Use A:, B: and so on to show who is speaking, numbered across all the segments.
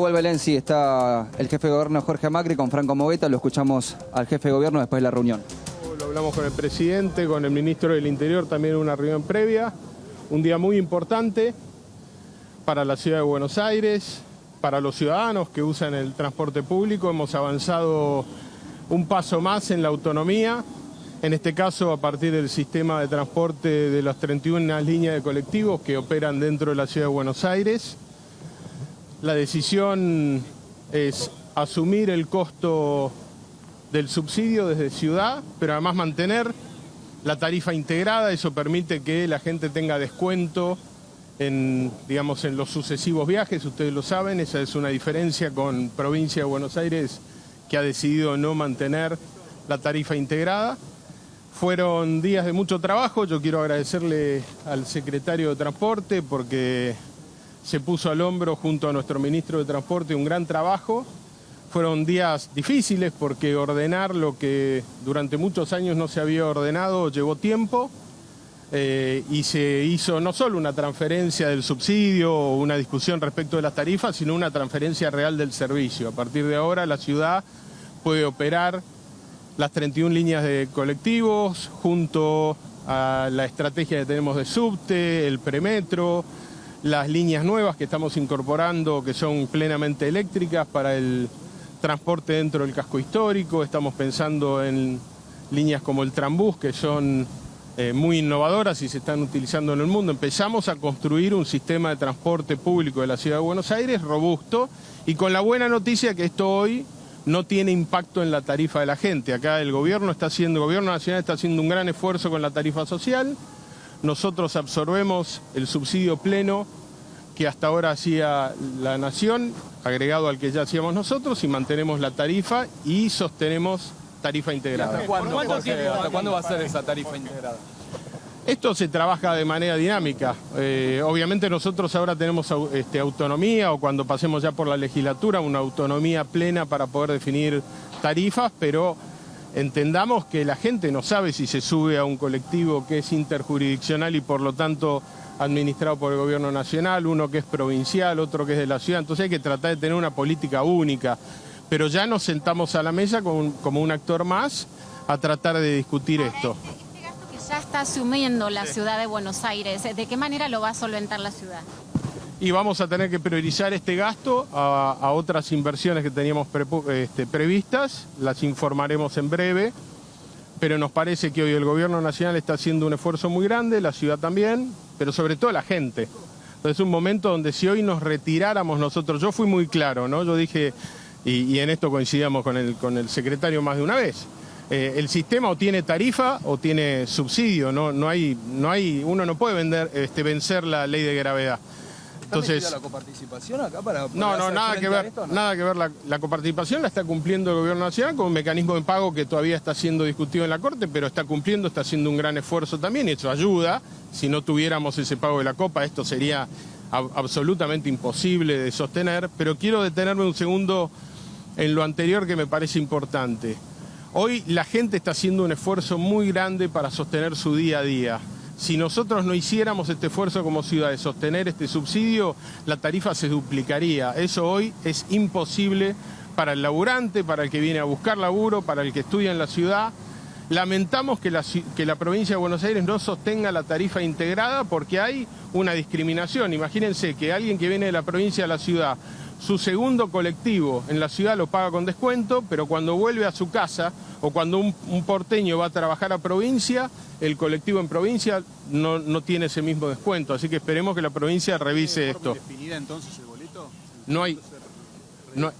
A: Nahuel Belén, sí, está el jefe de gobierno Jorge Macri con Franco Movetta, lo escuchamos al jefe de gobierno después de la reunión.
B: Lo hablamos con el presidente, con el ministro del Interior, también en una reunión previa. Un día muy importante para la ciudad de Buenos Aires, para los ciudadanos que usan el transporte público. Hemos avanzado un paso más en la autonomía, en este caso a partir del sistema de transporte de las 31 líneas de colectivos que operan dentro de la ciudad de Buenos Aires. La decisión es asumir el costo del subsidio desde ciudad, pero además mantener la tarifa integrada. Eso permite que la gente tenga descuento en los sucesivos viajes. Ustedes lo saben, esa es una diferencia con provincia de Buenos Aires, que ha decidido no mantener la tarifa integrada. Fueron días de mucho trabajo. Yo quiero agradecerle al secretario de Transporte porque se puso al hombro junto a nuestro ministro de Transporte un gran trabajo. Fueron días difíciles porque ordenar lo que durante muchos años no se había ordenado llevó tiempo y se hizo no solo una transferencia del subsidio o una discusión respecto de las tarifas, sino una transferencia real del servicio. A partir de ahora la ciudad puede operar las 31 líneas de colectivos junto a la estrategia que tenemos de subte, el premetro, las líneas nuevas que estamos incorporando que son plenamente eléctricas para el transporte dentro del casco histórico. Estamos pensando en líneas como el Trambús, que son muy innovadoras y se están utilizando en el mundo. Empezamos a construir un sistema de transporte público de la ciudad de Buenos Aires robusto y con la buena noticia que esto hoy no tiene impacto en la tarifa de la gente. Acá el gobierno nacional está haciendo un gran esfuerzo con la tarifa social. Nosotros absorbemos el subsidio pleno que hasta ahora hacía la Nación, agregado al que ya hacíamos nosotros, y mantenemos la tarifa y sostenemos tarifa integrada.
C: ¿Hasta cuándo va a ser esa tarifa integrada?
B: Esto se trabaja de manera dinámica. Obviamente nosotros ahora tenemos autonomía, o cuando pasemos ya por la legislatura, una autonomía plena para poder definir tarifas, pero entendamos que la gente no sabe si se sube a un colectivo que es interjurisdiccional y por lo tanto administrado por el gobierno nacional, uno que es provincial, otro que es de la ciudad. Entonces hay que tratar de tener una política única, pero ya nos sentamos a la mesa como un actor más a tratar de discutir esto.
D: Este gasto que ya está asumiendo la ciudad de Buenos Aires, ¿de qué manera lo va a solventar la ciudad?
B: Y vamos a tener que priorizar este gasto a otras inversiones que teníamos previstas, las informaremos en breve, pero nos parece que hoy el gobierno nacional está haciendo un esfuerzo muy grande, la ciudad también, pero sobre todo la gente. Entonces es un momento donde si hoy nos retiráramos nosotros, yo fui muy claro, ¿no? Yo dije, y en esto coincidíamos con el secretario más de una vez, el sistema o tiene tarifa o tiene subsidio, uno no puede vencer la ley de gravedad. Entonces,
C: ¿la coparticipación acá para
B: no, nada que ver, ¿no? Nada que ver. La coparticipación la está cumpliendo el gobierno nacional con un mecanismo de pago que todavía está siendo discutido en la Corte, pero está cumpliendo, está haciendo un gran esfuerzo también y eso ayuda. Si no tuviéramos ese pago de la copa, esto sería absolutamente imposible de sostener, pero quiero detenerme un segundo en lo anterior que me parece importante. Hoy la gente está haciendo un esfuerzo muy grande para sostener su día a día. Si nosotros no hiciéramos este esfuerzo como ciudad de sostener este subsidio, la tarifa se duplicaría. Eso hoy es imposible para el laburante, para el que viene a buscar laburo, para el que estudia en la ciudad. Lamentamos que la provincia de Buenos Aires no sostenga la tarifa integrada porque hay una discriminación. Imagínense que alguien que viene de la provincia a la ciudad, su segundo colectivo en la ciudad lo paga con descuento, pero cuando vuelve a su casa o cuando un porteño va a trabajar a provincia, el colectivo en provincia no tiene ese mismo descuento. Así que esperemos que la provincia revise esto.
C: ¿Indefinida entonces el boleto?
B: No hay.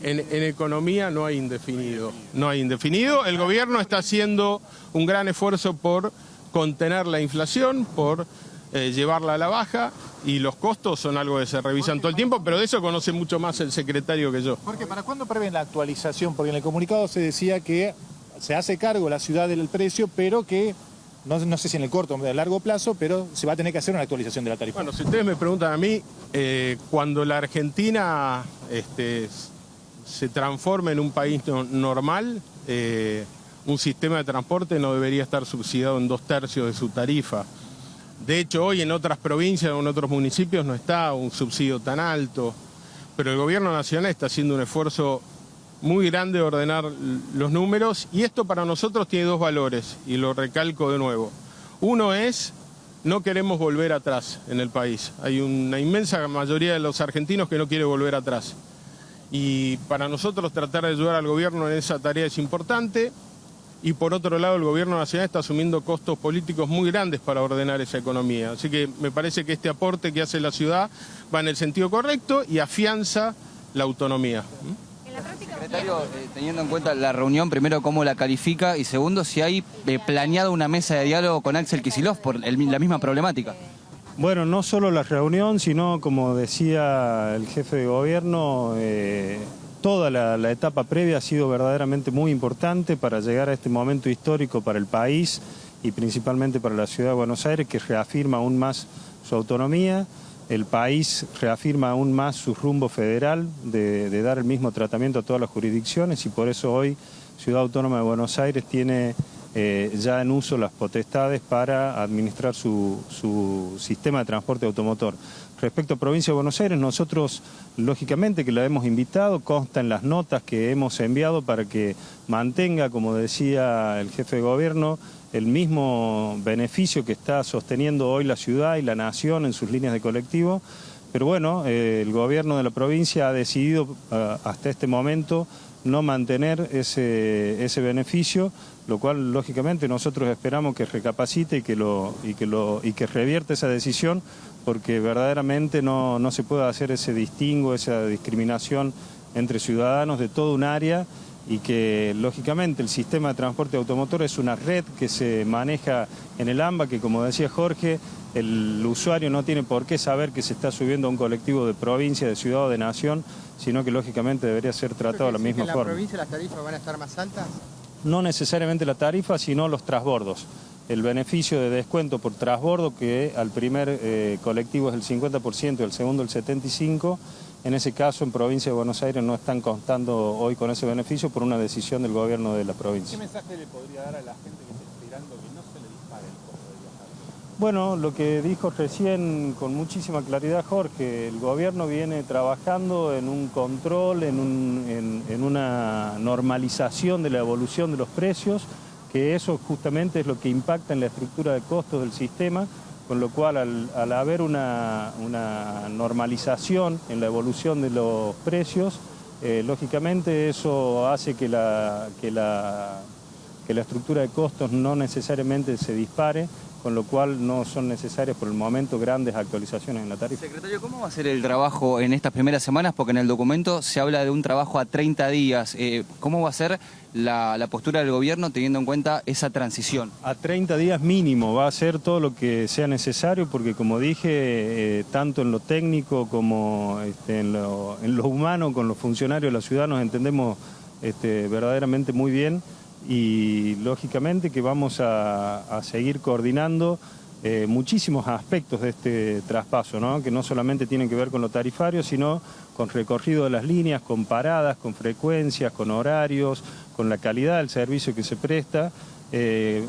B: En economía no hay indefinido. No hay indefinido. El gobierno está haciendo un gran esfuerzo por contener la inflación, por llevarla a la baja, y los costos son algo que se revisan todo el tiempo, pero de eso conoce mucho más el secretario que yo.
E: Jorge, ¿para cuándo prevén la actualización? Porque en el comunicado se decía que se hace cargo la ciudad del precio, pero que, no sé si en el corto o en el largo plazo, pero se va a tener que hacer una actualización de la tarifa.
B: Bueno, si ustedes me preguntan a mí, cuando la Argentina se transforme en un país normal, un sistema de transporte no debería estar subsidiado en 2/3 de su tarifa. De hecho, hoy en otras provincias o en otros municipios no está un subsidio tan alto. pero el gobierno nacional está haciendo un esfuerzo muy grande de ordenar los números, y esto para nosotros tiene dos valores, y lo recalco de nuevo. Uno es, no queremos volver atrás en el país. Hay una inmensa mayoría de los argentinos que no quiere volver atrás. Y para nosotros tratar de ayudar al gobierno en esa tarea es importante. Y por otro lado, el gobierno nacional está asumiendo costos políticos muy grandes para ordenar esa economía. Así que me parece que este aporte que hace la ciudad va en el sentido correcto y afianza la autonomía.
A: Secretario, teniendo en cuenta la reunión, primero, ¿cómo la califica? Y segundo, si hay planeado una mesa de diálogo con Axel Kicillof por la misma problemática.
F: Bueno, no solo la reunión, sino, como decía el jefe de gobierno, toda la etapa previa ha sido verdaderamente muy importante para llegar a este momento histórico para el país y principalmente para la ciudad de Buenos Aires, que reafirma aún más su autonomía. El país reafirma aún más su rumbo federal de dar el mismo tratamiento a todas las jurisdicciones, y por eso hoy Ciudad Autónoma de Buenos Aires tiene ya en uso las potestades para administrar su sistema de transporte automotor. Respecto a Provincia de Buenos Aires, nosotros lógicamente que la hemos invitado, consta en las notas que hemos enviado para que mantenga, como decía el jefe de gobierno, el mismo beneficio que está sosteniendo hoy la ciudad y la nación en sus líneas de colectivo. Pero bueno, el gobierno de la provincia ha decidido hasta este momento no mantener ese beneficio, lo cual lógicamente nosotros esperamos que recapacite y que revierta esa decisión, porque verdaderamente no se puede hacer ese distingo, esa discriminación entre ciudadanos de todo un área, y que lógicamente el sistema de transporte automotor es una red que se maneja en el AMBA, que como decía Jorge, el usuario no tiene por qué saber que se está subiendo a un colectivo de provincia, de ciudad o de nación, sino que lógicamente debería ser tratado de la misma forma.
G: ¿En la provincia las tarifas van a estar más altas?
F: No necesariamente la tarifa, sino los transbordos. El beneficio de descuento por transbordo, que al primer colectivo es el 50% y al segundo el 75%, en ese caso en Provincia de Buenos Aires no están contando hoy con ese beneficio por una decisión del gobierno de la provincia.
E: ¿Qué mensaje le podría dar a la gente que está esperando que no se le dispare el costo de viajar?
F: Bueno, lo que dijo recién con muchísima claridad Jorge, el gobierno viene trabajando en un control, en una normalización de la evolución de los precios, que eso justamente es lo que impacta en la estructura de costos del sistema, con lo cual al haber una normalización en la evolución de los precios, lógicamente eso hace que la estructura de costos no necesariamente se dispare, con lo cual no son necesarias por el momento grandes actualizaciones en la tarifa.
A: Secretario, ¿cómo va a ser el trabajo en estas primeras semanas? Porque en el documento se habla de un trabajo a 30 días. ¿Cómo va a ser la postura del gobierno teniendo en cuenta esa transición?
F: A 30 días mínimo, va a ser todo lo que sea necesario, porque como dije, tanto en lo técnico como en lo humano, con los funcionarios de la ciudad nos entendemos verdaderamente muy bien. Y lógicamente que vamos a seguir coordinando muchísimos aspectos de este traspaso, ¿no? Que no solamente tienen que ver con lo tarifario, sino con recorrido de las líneas, con paradas, con frecuencias, con horarios, con la calidad del servicio que se presta.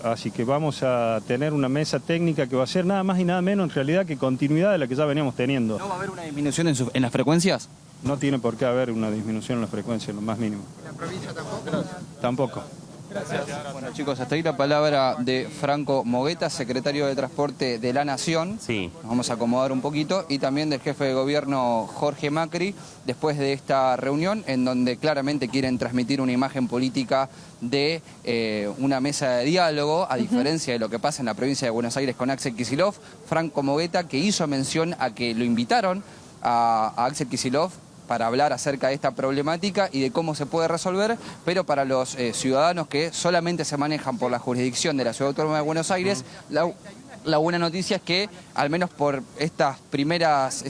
F: Así que vamos a tener una mesa técnica que va a ser nada más y nada menos en realidad que continuidad de la que ya veníamos teniendo.
A: ¿No va a haber una disminución en las frecuencias?
F: No tiene por qué haber una disminución en las frecuencias, lo más mínimo.
G: ¿En la provincia tampoco?
F: Tampoco.
A: Gracias. Bueno, chicos, hasta ahí la palabra de Franco Mogueta, secretario de Transporte de la Nación.
H: Sí.
A: Nos vamos a acomodar un poquito. Y también del jefe de gobierno Jorge Macri, después de esta reunión, en donde claramente quieren transmitir una imagen política de una mesa de diálogo, a diferencia de lo que pasa en la provincia de Buenos Aires con Axel Kicillof. Franco Mogueta, que hizo mención a que lo invitaron a Axel Kicillof para hablar acerca de esta problemática y de cómo se puede resolver, pero para los ciudadanos que solamente se manejan por la jurisdicción de la Ciudad Autónoma de Buenos Aires, la buena noticia es que, al menos por estas primeras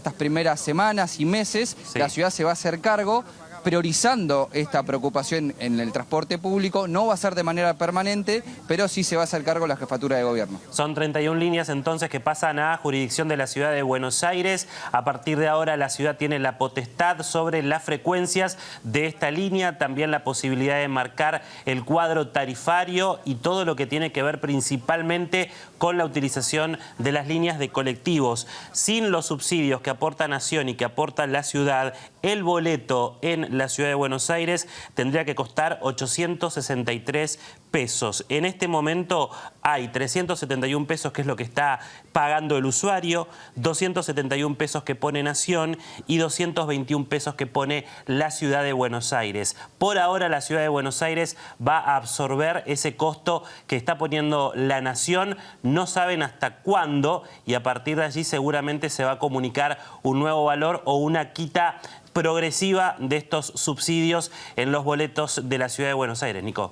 A: semanas y meses,
H: sí,
A: la ciudad se va a hacer cargo priorizando esta preocupación en el transporte público. No va a ser de manera permanente, pero sí se va a hacer cargo la jefatura de gobierno.
H: Son 31 líneas entonces que pasan a jurisdicción de la ciudad de Buenos Aires. A partir de ahora la ciudad tiene la potestad sobre las frecuencias de esta línea, también la posibilidad de marcar el cuadro tarifario y todo lo que tiene que ver principalmente con la utilización de las líneas de colectivos. Sin los subsidios que aporta Nación y que aporta la ciudad, el boleto en la ciudad de Buenos Aires tendría que costar 863 pesos. En este momento hay 371 pesos, que es lo que está pagando el usuario, 271 pesos que pone Nación y 221 pesos que pone la ciudad de Buenos Aires. Por ahora la ciudad de Buenos Aires va a absorber ese costo que está poniendo la Nación. No saben hasta cuándo y a partir de allí seguramente se va a comunicar un nuevo valor o una quita progresiva de estos subsidios en los boletos de la ciudad de Buenos Aires. Nico.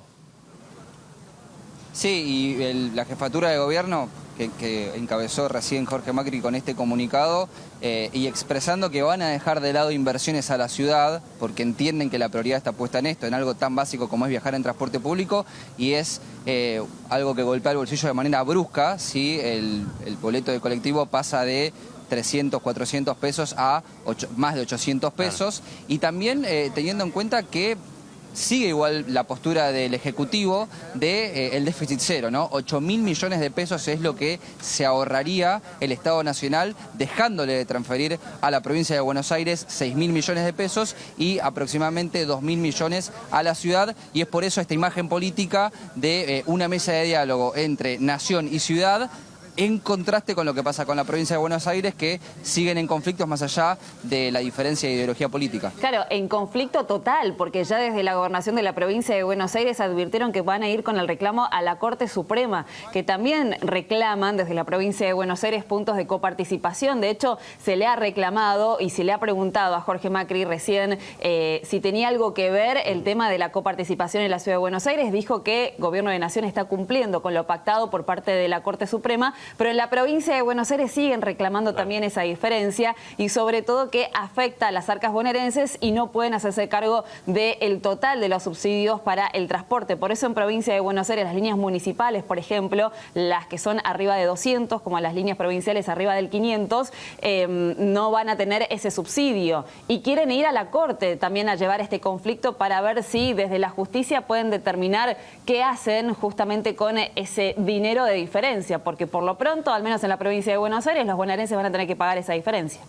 A: Sí, y la jefatura de gobierno que encabezó recién Jorge Macri con este comunicado y expresando que van a dejar de lado inversiones a la ciudad porque entienden que la prioridad está puesta en esto, en algo tan básico como es viajar en transporte público, y es algo que golpea el bolsillo de manera brusca si el boleto de colectivo pasa de 300, 400 pesos a más de 800 pesos. Claro. Y también teniendo en cuenta que sigue igual la postura del Ejecutivo de el déficit cero, ¿no? 8.000 millones de pesos es lo que se ahorraría el Estado Nacional dejándole de transferir a la provincia de Buenos Aires 6.000 millones de pesos y aproximadamente 2.000 millones a la ciudad, y es por eso esta imagen política de una mesa de diálogo entre Nación y ciudad, en contraste con lo que pasa con la provincia de Buenos Aires, que siguen en conflictos más allá de la diferencia de ideología política.
I: Claro, en conflicto total, porque ya desde la gobernación de la provincia de Buenos Aires advirtieron que van a ir con el reclamo a la Corte Suprema, que también reclaman desde la provincia de Buenos Aires puntos de coparticipación. De hecho, se le ha reclamado y se le ha preguntado a Jorge Macri recién si tenía algo que ver el tema de la coparticipación en la ciudad de Buenos Aires. Dijo que Gobierno de Nación está cumpliendo con lo pactado por parte de la Corte Suprema, pero en la provincia de Buenos Aires siguen reclamando también esa diferencia y sobre todo que afecta a las arcas bonaerenses y no pueden hacerse cargo del total de los subsidios para el transporte. Por eso en provincia de Buenos Aires las líneas municipales, por ejemplo, las que son arriba de 200, como las líneas provinciales arriba del 500, no van a tener ese subsidio y quieren ir a la Corte también a llevar este conflicto para ver si desde la justicia pueden determinar qué hacen justamente con ese dinero de diferencia, porque por lo pronto, al menos en la provincia de Buenos Aires, los bonaerenses van a tener que pagar esa diferencia.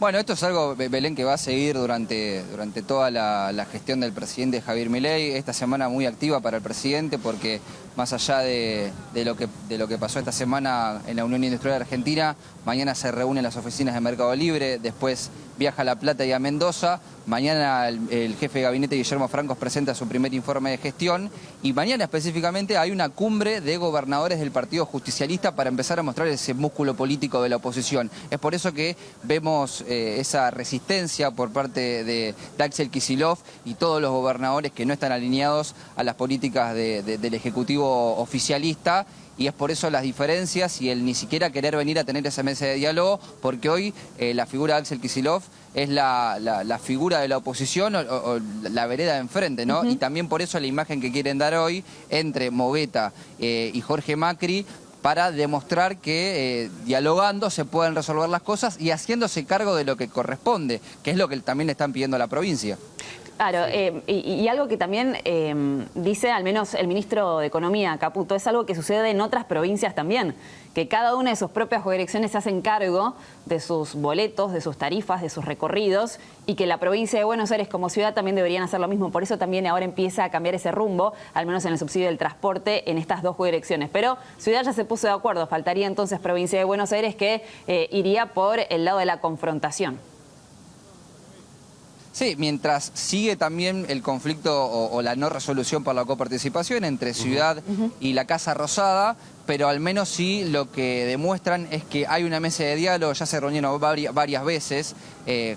A: Bueno, esto es algo, Belén, que va a seguir durante toda la gestión del presidente Javier Milei. Esta semana muy activa para el presidente porque más allá de lo que pasó esta semana en la Unión Industrial Argentina, mañana se reúnen las oficinas de Mercado Libre, después viaja a La Plata y a Mendoza. Mañana el jefe de gabinete Guillermo Francos presenta su primer informe de gestión y mañana específicamente hay una cumbre de gobernadores del Partido Justicialista para empezar a mostrar ese músculo político de la oposición. Es por eso que vemos esa resistencia por parte de Axel Kicillof y todos los gobernadores que no están alineados a las políticas del Ejecutivo oficialista. Y es por eso las diferencias y el ni siquiera querer venir a tener esa mesa de diálogo, porque hoy la figura de Axel Kicillof es la figura de la oposición o la vereda de enfrente, ¿no? Y también por eso la imagen que quieren dar hoy entre Mogueta y Jorge Macri, para demostrar que dialogando se pueden resolver las cosas y haciéndose cargo de lo que corresponde, que es lo que también le están pidiendo a la provincia.
I: Claro, y algo que también dice al menos el ministro de Economía, Caputo, es algo que sucede en otras provincias también, que cada una de sus propias jurisdicciones se hacen cargo de sus boletos, de sus tarifas, de sus recorridos, y que la provincia de Buenos Aires como ciudad también deberían hacer lo mismo. Por eso también ahora empieza a cambiar ese rumbo, al menos en el subsidio del transporte, en estas dos jurisdicciones. Pero ciudad ya se puso de acuerdo, faltaría entonces provincia de Buenos Aires que iría por el lado de la confrontación.
A: Sí, mientras sigue también el conflicto o la no resolución por la coparticipación entre Ciudad y la Casa Rosada, pero al menos sí lo que demuestran es que hay una mesa de diálogo, ya se reunieron varias veces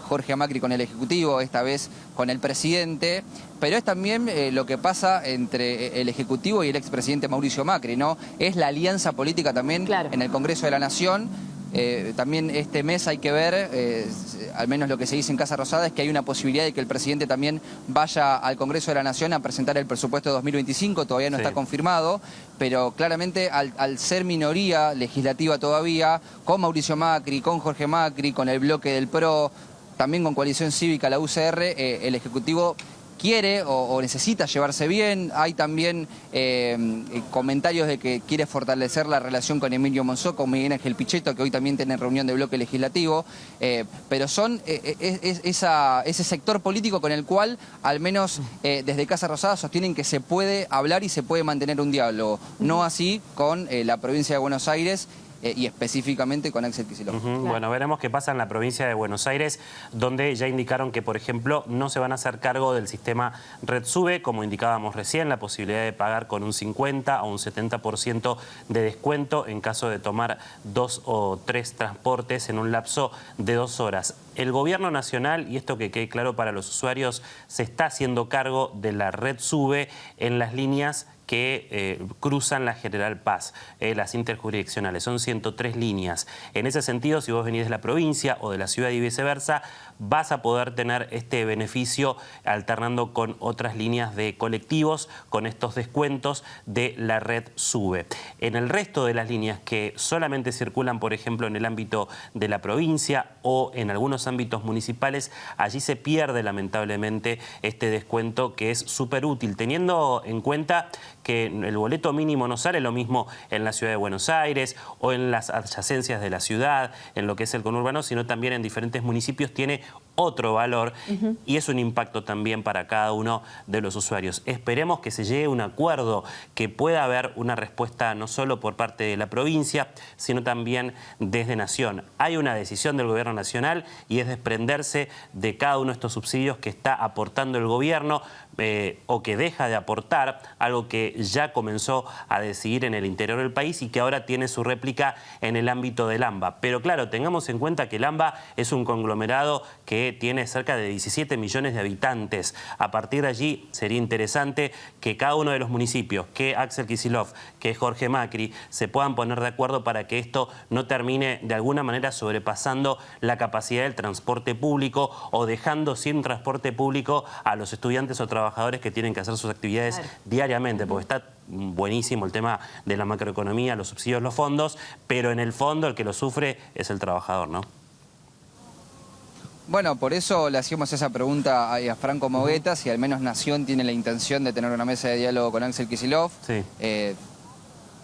A: Jorge Macri con el Ejecutivo, esta vez con el presidente, pero es también lo que pasa entre el Ejecutivo y el expresidente Mauricio Macri, ¿no? Es la alianza política también en el Congreso de la Nación, también este mes hay que ver, al menos lo que se dice en Casa Rosada, es que hay una posibilidad de que el presidente también vaya al Congreso de la Nación a presentar el presupuesto de 2025, todavía no está confirmado, pero claramente al ser minoría legislativa todavía, con Mauricio Macri, con Jorge Macri, con el bloque del PRO, también con Coalición Cívica, la UCR, el Ejecutivo quiere o necesita llevarse bien. Hay también comentarios de que quiere fortalecer la relación con Emilio Monzó, con Miguel Ángel Pichetto, que hoy también tiene reunión de bloque legislativo, pero son ese sector político con el cual, al menos desde Casa Rosada, sostienen que se puede hablar y se puede mantener un diálogo. No así con la provincia de Buenos Aires, y específicamente con Axel Kicillof.
H: Bueno, veremos qué pasa en la provincia de Buenos Aires, donde ya indicaron que, por ejemplo, no se van a hacer cargo del sistema RedSube, como indicábamos recién, la posibilidad de pagar con un 50 o un 70% de descuento en caso de tomar 2 o 3 transportes en un lapso de 2 horas. El gobierno nacional, y esto que quede claro para los usuarios, se está haciendo cargo de la RedSube en las líneas que cruzan la General Paz, las interjurisdiccionales. Son 103 líneas. En ese sentido, si vos venís de la provincia o de la ciudad y viceversa, vas a poder tener este beneficio alternando con otras líneas de colectivos, con estos descuentos de la RedSube. En el resto de las líneas que solamente circulan, por ejemplo, en el ámbito de la provincia o en algunos ámbitos municipales, allí se pierde lamentablemente este descuento, que es súper útil, teniendo en cuenta que el boleto mínimo no sale lo mismo en la ciudad de Buenos Aires o en las adyacencias de la ciudad, en lo que es el conurbano, sino también en diferentes municipios tiene otro valor y es un impacto también para cada uno de los usuarios. Esperemos que se llegue a un acuerdo, que pueda haber una respuesta no solo por parte de la provincia, sino también desde Nación. Hay una decisión del gobierno nacional y es desprenderse de cada uno de estos subsidios que está aportando el gobierno o que deja de aportar, algo que ya comenzó a decidir en el interior del país y que ahora tiene su réplica en el ámbito del AMBA. Pero claro, tengamos en cuenta que el AMBA es un conglomerado que tiene cerca de 17 millones de habitantes. A partir de allí sería interesante que cada uno de los municipios, que Axel Kicillof, que Jorge Macri, se puedan poner de acuerdo para que esto no termine de alguna manera sobrepasando la capacidad del transporte público o dejando sin transporte público a los estudiantes o trabajadores que tienen que hacer sus actividades diariamente, porque está buenísimo el tema de la macroeconomía, los subsidios, los fondos, pero en el fondo el que lo sufre es el trabajador, ¿no?
A: Bueno, por eso le hacíamos esa pregunta a Franco Mogueta, si al menos Nación tiene la intención de tener una mesa de diálogo con Axel Kicillof.
H: Sí.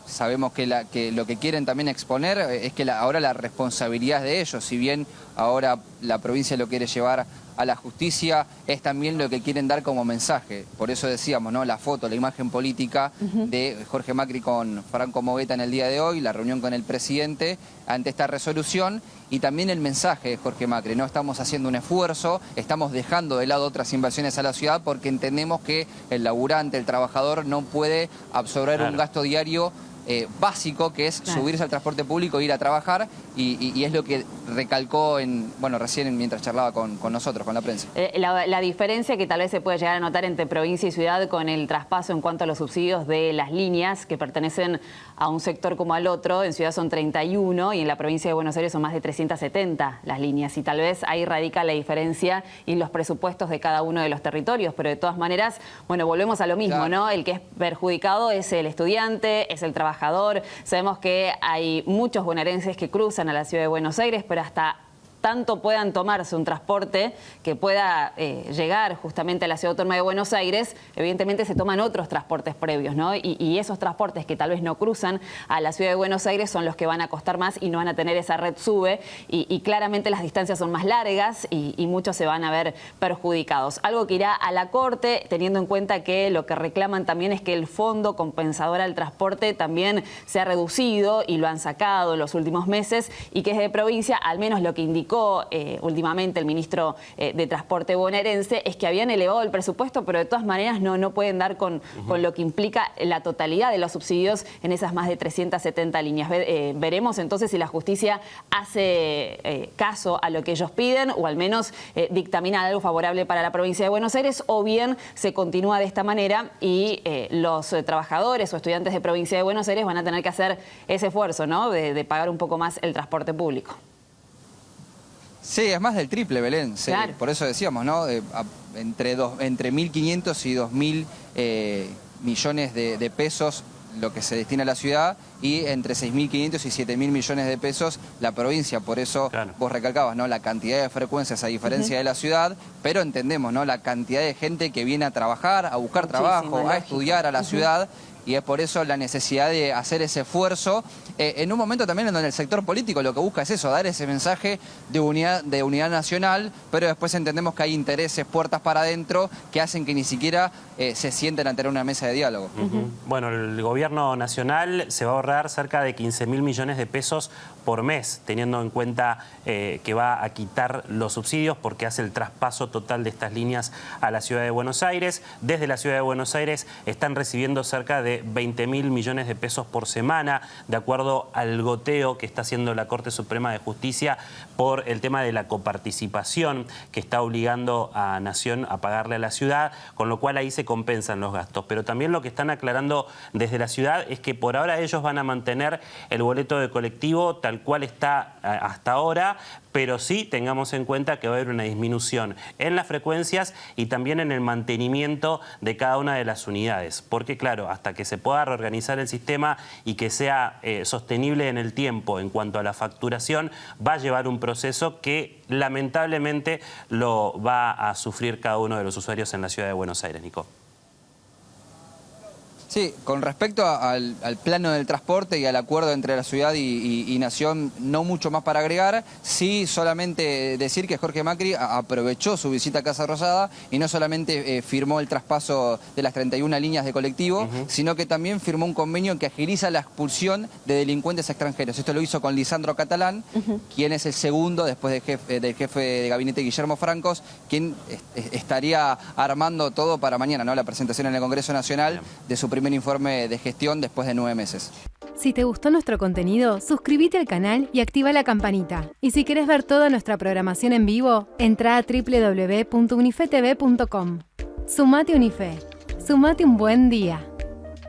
A: Sabemos que lo que quieren también exponer es que ahora la responsabilidad es de ellos. Si bien ahora la provincia lo quiere llevar a la justicia, es también lo que quieren dar como mensaje. Por eso decíamos, ¿no? La foto, la imagen política de Jorge Macri con Franco Mogueta en el día de hoy, la reunión con el presidente ante esta resolución y también el mensaje de Jorge Macri. No estamos haciendo un esfuerzo, estamos dejando de lado otras inversiones a la ciudad porque entendemos que el laburante, el trabajador, no puede absorber un gasto diario básico, que es subirse al transporte público e ir a trabajar, y es lo que recalcó recién mientras charlaba con nosotros, con la prensa.
I: La diferencia que tal vez se puede llegar a notar entre provincia y ciudad con el traspaso en cuanto a los subsidios de las líneas que pertenecen a un sector como al otro, en ciudad son 31 y en la provincia de Buenos Aires son más de 370 las líneas, y tal vez ahí radica la diferencia y los presupuestos de cada uno de los territorios, pero de todas maneras, bueno, volvemos a lo mismo, ¿no? El que es perjudicado es el estudiante, es el trabajador. Sabemos que hay muchos bonaerenses que cruzan a la ciudad de Buenos Aires, pero hasta tanto puedan tomarse un transporte que pueda llegar justamente a la Ciudad Autónoma de Buenos Aires, evidentemente se toman otros transportes previos, ¿no? Y esos transportes que tal vez no cruzan a la Ciudad de Buenos Aires son los que van a costar más y no van a tener esa RedSube, y claramente las distancias son más largas y muchos se van a ver perjudicados. Algo que irá a la Corte, teniendo en cuenta que lo que reclaman también es que el fondo compensador al transporte también se ha reducido y lo han sacado en los últimos meses, y que es de provincia, al menos lo que indicó explicó últimamente el ministro de Transporte bonaerense es que habían elevado el presupuesto, pero de todas maneras no pueden dar con lo que implica la totalidad de los subsidios en esas más de 370 líneas. Veremos entonces si la justicia hace caso a lo que ellos piden o al menos dictamina algo favorable para la provincia de Buenos Aires, o bien se continúa de esta manera y los trabajadores o estudiantes de provincia de Buenos Aires van a tener que hacer ese esfuerzo, ¿no?, de pagar un poco más el transporte público.
A: Sí, es más del triple, Belén. Sí,
I: claro.
A: Por eso decíamos, ¿no? Entre 1.500 y 2.000 millones de pesos lo que se destina a la ciudad, y entre 6.500 y 7.000 millones de pesos la provincia. Por eso vos recalcabas, ¿no?, la cantidad de frecuencias a diferencia de la ciudad, pero entendemos, ¿no?, la cantidad de gente que viene a trabajar, a buscar trabajo, a estudiar a la ciudad. Y es por eso la necesidad de hacer ese esfuerzo, en un momento también en donde el sector político lo que busca es eso, dar ese mensaje de unidad nacional, pero después entendemos que hay intereses, puertas para adentro, que hacen que ni siquiera se sienten a tener una mesa de diálogo.
H: Bueno, el gobierno nacional se va a ahorrar cerca de 15.000 millones de pesos por mes, teniendo en cuenta que va a quitar los subsidios porque hace el traspaso total de estas líneas a la ciudad de Buenos Aires. Desde la ciudad de Buenos Aires están recibiendo cerca de 20.000 millones de pesos por semana, de acuerdo al goteo que está haciendo la Corte Suprema de Justicia por el tema de la coparticipación que está obligando a Nación a pagarle a la ciudad, con lo cual ahí se compensan los gastos. Pero también lo que están aclarando desde la ciudad es que por ahora ellos van a mantener el boleto de colectivo tal cual está hasta ahora, pero sí tengamos en cuenta que va a haber una disminución en las frecuencias y también en el mantenimiento de cada una de las unidades. Porque claro, hasta que se pueda reorganizar el sistema y que sea sostenible en el tiempo en cuanto a la facturación, va a llevar un proceso que lamentablemente lo va a sufrir cada uno de los usuarios en la ciudad de Buenos Aires, Nico.
A: Sí, con respecto al plano del transporte y al acuerdo entre la ciudad y Nación, no mucho más para agregar. Sí, solamente decir que Jorge Macri aprovechó su visita a Casa Rosada y no solamente firmó el traspaso de las 31 líneas de colectivo, sino que también firmó un convenio que agiliza la expulsión de delincuentes extranjeros. Esto lo hizo con Lisandro Catalán, quien es el segundo después del jefe de gabinete Guillermo Francos, quien estaría armando todo para mañana, ¿no?, la presentación en el Congreso Nacional de su primer informe de gestión después de 9 meses.
J: Si te gustó nuestro contenido, suscríbete al canal y activa la campanita. Y si querés ver toda nuestra programación en vivo, entra a www.unifetv.com. Sumate Unife. Sumate un buen día.